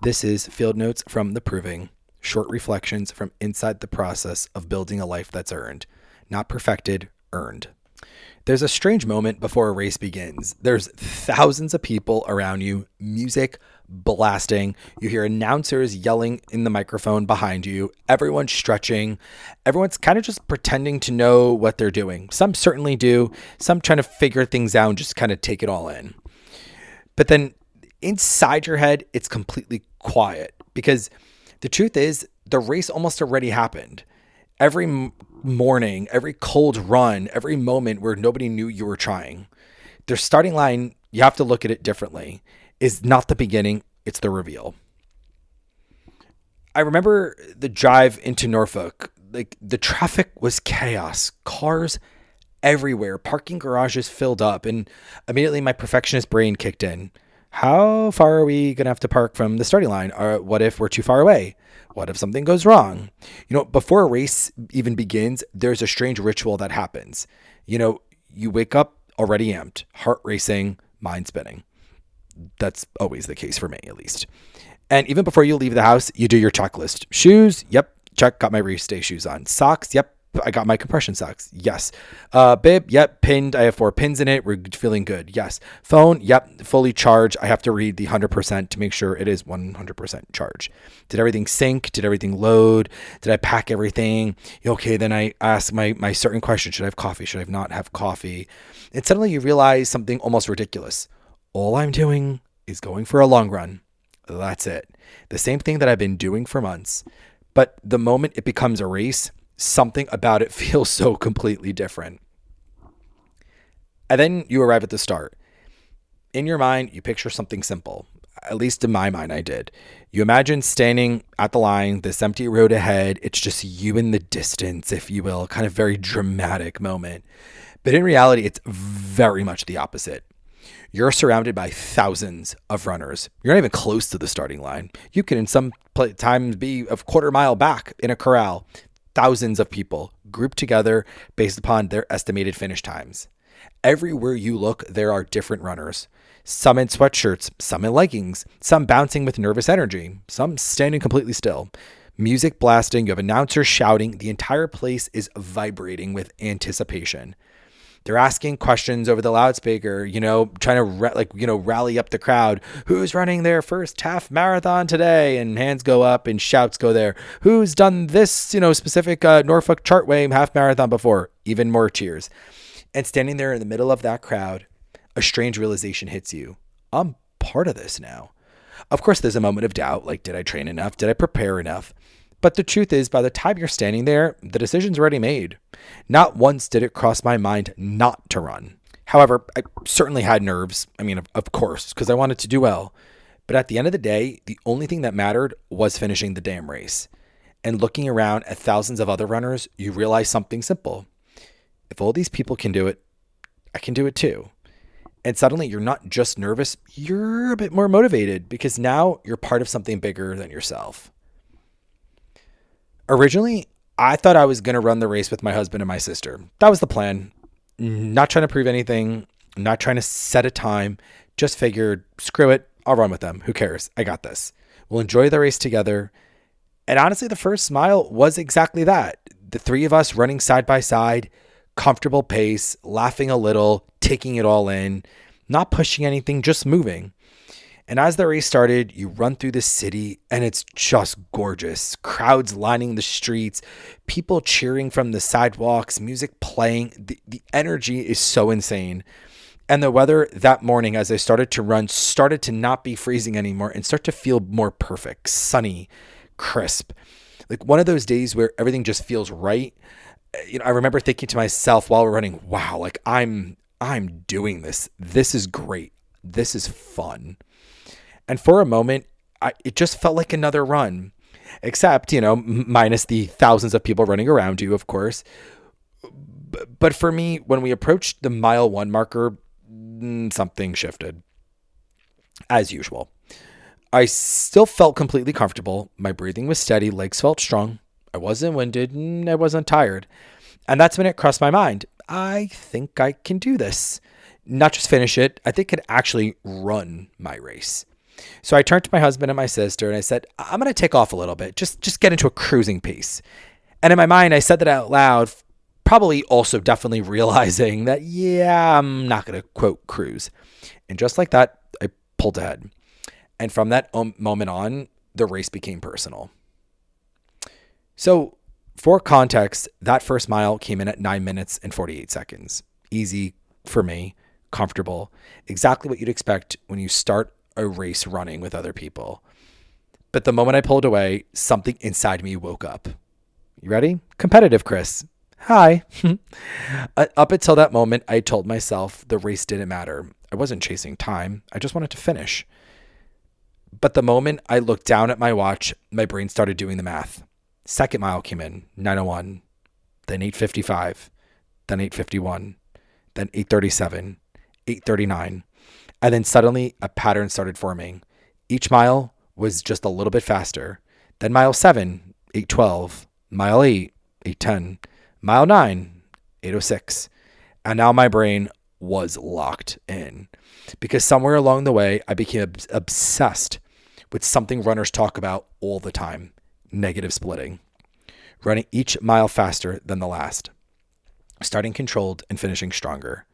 This is Field Notes from the Proving, short reflections from inside the process of building a life that's earned, not perfected, earned. There's a strange moment before a race begins. There's thousands of people around you, music blasting. You hear announcers yelling in the microphone behind you. Everyone's stretching. Everyone's kind of just pretending to know what they're doing. Some certainly do. Some trying to figure things out and just kind of take it all in. But then inside your head, it's completely quiet because the truth is the race almost already happened. Every morning, every cold run, every moment where nobody knew you were trying. Their starting line, you have to look at it differently, is not the beginning, it's the reveal. I remember the drive into Norfolk. Like, the traffic was chaos. Cars everywhere. Parking garages filled up. And immediately my perfectionist brain kicked in. How far are we going to have to park from the starting line? Or what if we're too far away? What if something goes wrong? Before a race even begins, there's a strange ritual that happens. You wake up already amped, heart racing, mind spinning. That's always the case for me, at least. And even before you leave the house, you do your checklist. Shoes, yep, check, got my race day shoes on. Socks, yep, I got my compression socks. Yes. Bib, yep, pinned. I have 4 pins in it. We're feeling good. Yes. Phone, yep, fully charged. I have to read the 100% to make sure it is 100% charged. Did everything sync? Did everything load? Did I pack everything? Okay, then I ask my certain question. Should I have coffee? Should I not have coffee? And suddenly you realize something almost ridiculous. All I'm doing is going for a long run. That's it. The same thing that I've been doing for months. But the moment it becomes a race, something about it feels so completely different. And then you arrive at the start. In your mind, you picture something simple. At least in my mind, I did. You imagine standing at the line, this empty road ahead. It's just you in the distance, if you will, kind of very dramatic moment. But in reality, it's very much the opposite. You're surrounded by thousands of runners. You're not even close to the starting line. You can in some times be a quarter mile back in a corral. Thousands of people grouped together based upon their estimated finish times. Everywhere you look, there are different runners. Some in sweatshirts, some in leggings, some bouncing with nervous energy, some standing completely still. Music blasting, you have announcers shouting. The entire place is vibrating with anticipation. They're asking questions over the loudspeaker, trying to rally up the crowd. Who's running their first half marathon today? And hands go up and shouts go there. Who's done this, specific Norfolk Chartway half marathon before? Even more cheers. And standing there in the middle of that crowd, a strange realization hits you. I'm part of this now. Of course, there's a moment of doubt. Like, did I train enough? Did I prepare enough? But the truth is, by the time you're standing there, the decision's already made. Not once did it cross my mind not to run. However, I certainly had nerves. I mean, of course, because I wanted to do well. But at the end of the day, the only thing that mattered was finishing the damn race. And looking around at thousands of other runners, you realize something simple. If all these people can do it, I can do it too. And suddenly you're not just nervous, you're a bit more motivated because now you're part of something bigger than yourself. Originally, I thought I was going to run the race with my husband and my sister. That was the plan. Not trying to prove anything, not trying to set a time, just figured, screw it, I'll run with them. Who cares? I got this. We'll enjoy the race together. And honestly, the first mile was exactly that. The 3 of us running side by side, comfortable pace, laughing a little, taking it all in, not pushing anything, just moving. And as the race started, you run through the city and it's just gorgeous. Crowds lining the streets, people cheering from the sidewalks, music playing. The energy is so insane. And the weather that morning as I started to run started to not be freezing anymore and start to feel more perfect, sunny, crisp. Like one of those days where everything just feels right. I remember thinking to myself while we're running, wow, like I'm doing this. This is great. This is fun. And for a moment, it just felt like another run, except, minus the thousands of people running around you, of course. But for me, when we approached the mile 1 marker, something shifted. As usual. I still felt completely comfortable. My breathing was steady. Legs felt strong. I wasn't winded. And I wasn't tired. And that's when it crossed my mind. I think I can do this. Not just finish it. I think I could actually run my race. So I turned to my husband and my sister and I said, I'm going to take off a little bit, just get into a cruising pace. And in my mind, I said that out loud, probably also definitely realizing that, yeah, I'm not going to quote cruise. And just like that, I pulled ahead. And from that moment on, the race became personal. So for context, that first mile came in at 9 minutes and 48 seconds. Easy for me, comfortable, exactly what you'd expect when you start a race running with other people. But the moment I pulled away, something inside me woke up. You ready? Competitive Chris. Hi. Up until that moment, I told myself the race didn't matter. I wasn't chasing time. I just wanted to finish. But the moment I looked down at my watch, my brain started doing the math. Second mile came in, 9:01, then 8:55, then 8:51, then 8:37, 8:39. And then suddenly a pattern started forming. Each mile was just a little bit faster. Then mile 7, 8:12, mile 8, 8:10, mile 9, 8:06. And now my brain was locked in because somewhere along the way, I became obsessed with something runners talk about all the time: negative splitting, running each mile faster than the last, starting controlled and finishing stronger.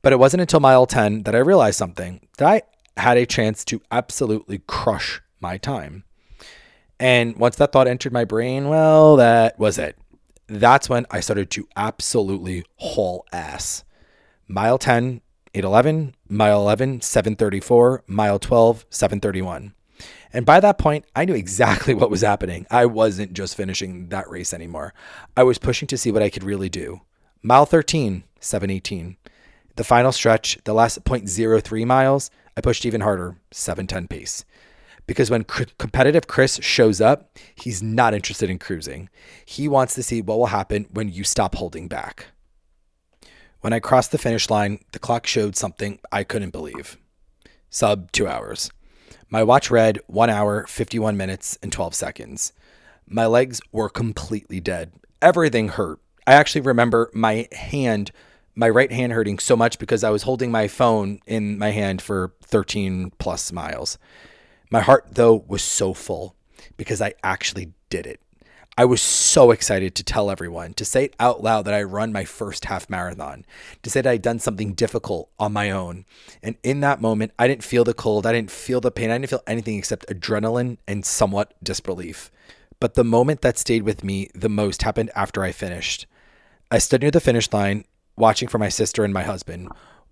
But it wasn't until mile 10 that I realized something, that I had a chance to absolutely crush my time. And once that thought entered my brain, well, that was it. That's when I started to absolutely haul ass. Mile 10, 8:11, mile 11, 7:34, mile 12, 7:31. And by that point, I knew exactly what was happening. I wasn't just finishing that race anymore. I was pushing to see what I could really do. Mile 13, 7:18. The final stretch, the last 0.03 miles, I pushed even harder, 7:10 pace. Because when competitive Chris shows up, he's not interested in cruising. He wants to see what will happen when you stop holding back. When I crossed the finish line, the clock showed something I couldn't believe. Sub 2 hours. My watch read 1 hour, 51 minutes, and 12 seconds. My legs were completely dead. Everything hurt. I actually remember my right hand hurting so much because I was holding my phone in my hand for 13 plus miles. My heart, though, was so full because I actually did it. I was so excited to tell everyone, to say it out loud that I run my first half marathon, to say that I'd done something difficult on my own. And in that moment, I didn't feel the cold. I didn't feel the pain. I didn't feel anything except adrenaline and somewhat disbelief. But the moment that stayed with me the most happened after I finished. I stood near the finish line, watching for my sister and my husband,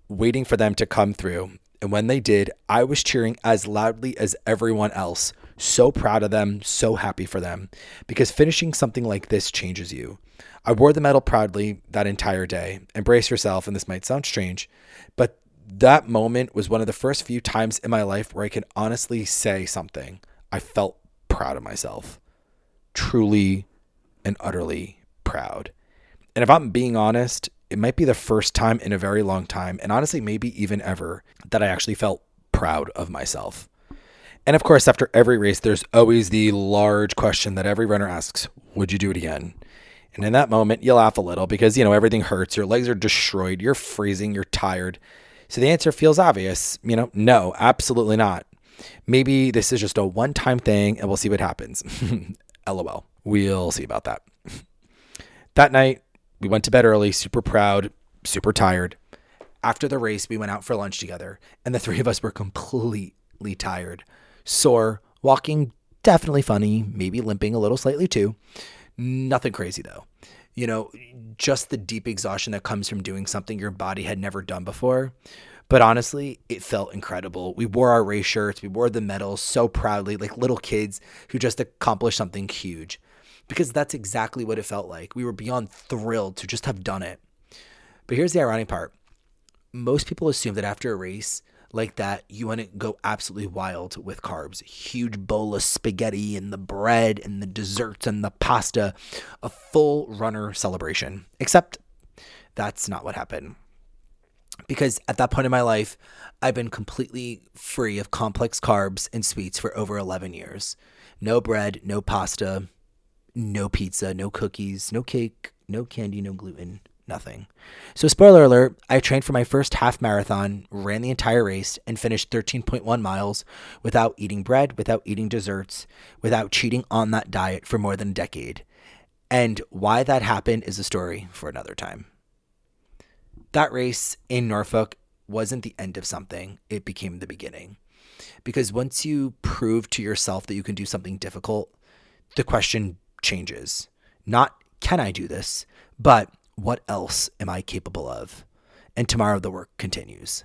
waiting for them to come through. And when they did, I was cheering as loudly as everyone else. So proud of them, so happy for them, because finishing something like this changes you. I wore the medal proudly that entire day. And brace yourself, and this might sound strange, but that moment was one of the first few times in my life where I can honestly say something. I felt proud of myself. Truly and utterly proud. And if I'm being honest, it might be the first time in a very long time, and honestly, maybe even ever, that I actually felt proud of myself. And of course, after every race, there's always the large question that every runner asks: would you do it again? And in that moment, you laugh a little because, everything hurts. Your legs are destroyed. You're freezing. You're tired. So the answer feels obvious. No, absolutely not. Maybe this is just a one-time thing and we'll see what happens. LOL. We'll see about that. That night, we went to bed early, super proud, super tired. After the race, we went out for lunch together, and the three of us were completely tired. Sore, walking definitely funny, maybe limping a little slightly too. Nothing crazy though. Just the deep exhaustion that comes from doing something your body had never done before. But honestly, it felt incredible. We wore our race shirts, we wore the medals so proudly, like little kids who just accomplished something huge. Because that's exactly what it felt like. We were beyond thrilled to just have done it. But here's the ironic part. Most people assume that after a race like that, you want to go absolutely wild with carbs. Huge bowl of spaghetti and the bread and the desserts and the pasta. A full runner celebration. Except that's not what happened. Because at that point in my life, I've been completely free of complex carbs and sweets for over 11 years. No bread, no pasta, no pizza, no cookies, no cake, no candy, no gluten, Nothing. So, spoiler alert, I trained for my first half marathon, ran the entire race, and finished 13.1 miles without eating bread, without eating desserts, without cheating on that diet for more than a decade. And why that happened is a story for another time. That race in Norfolk wasn't the end of something, it became the beginning. Because once you prove to yourself that you can do something difficult, the question changes. Not, can I do this? But what else am I capable of? And tomorrow the work continues.